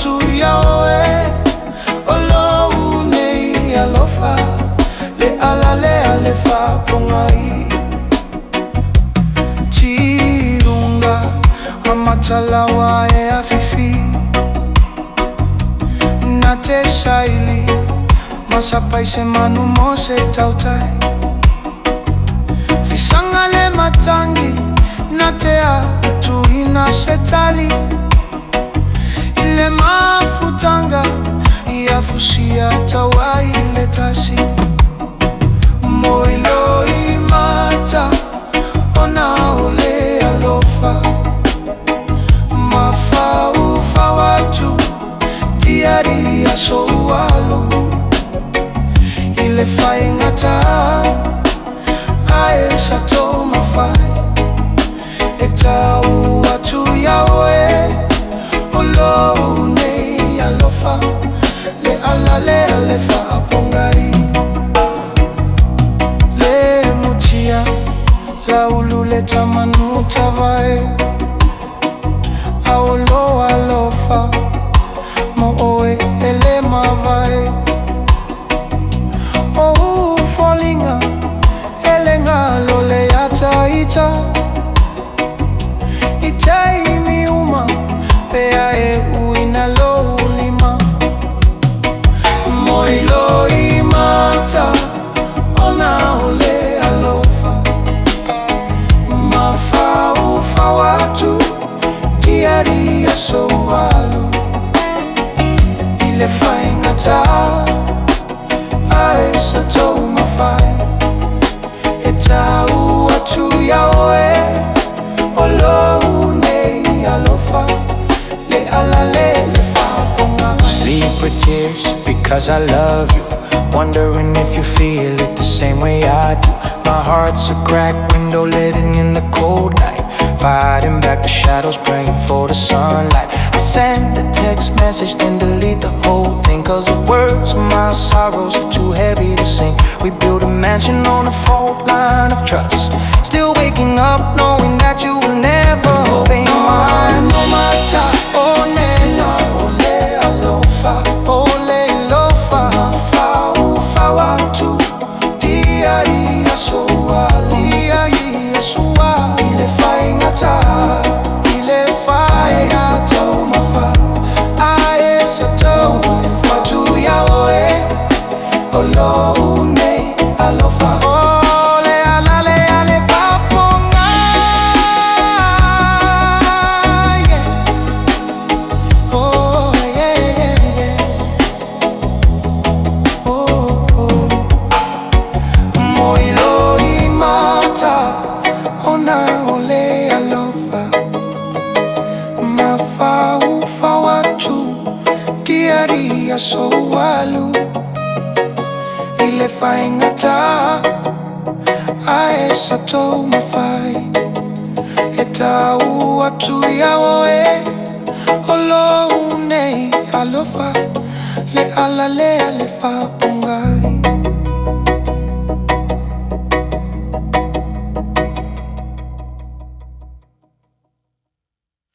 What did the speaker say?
tu yaoe olo nei alofa le ala le ale fa pongai Chirunga amatalawa e afifi Nate shaili masapai se manu mo se tautai Fisanga le matangi natea tuina se tali Ile mafutanga iafusia tawa ile tasi Moilo imata ona ole alofa Mafaufa watu diari ya sowalu Ile faingata ae sato mafai Eta watu yawe olo nei alofa le ala le alefa apongai Le mutia la ulu le tamanu tavae Aolo alofa mo oe ele mavae O fallinga elenga lole yata ita Itai miuma pea e uina lo ulima Moilo imata ona ole alofa Mafaufa watu diari ya sowalu Ile faingata ae sato mafai Eta watu yaoe olo nei alofa le ala le fa ponga Sleep with tears because I love you. Wondering if you feel it the same way I do. My heart's a cracked window letting in the cold night, fighting back the shadows, praying for the sunlight. I send a text message then delete the whole thing, cause the words of my sorrows are too heavy to sing. We built a mansion on a fault line of trust, still waking up knowing that you will never be mine. No matter onena ole alofa ole lofa Mafaufa watu diari ya sowalu Ile faingata ile faingata mafa ae sato watu yaoe olo nei alofa Ole ala le ale fa ponga Oh yeah Oh Moilo imata ona ole alofa Mafaufa watu diari ya sowalu Ile faingata ae sato mafai Eta watu yaoe olo nei alofa le ala le alefa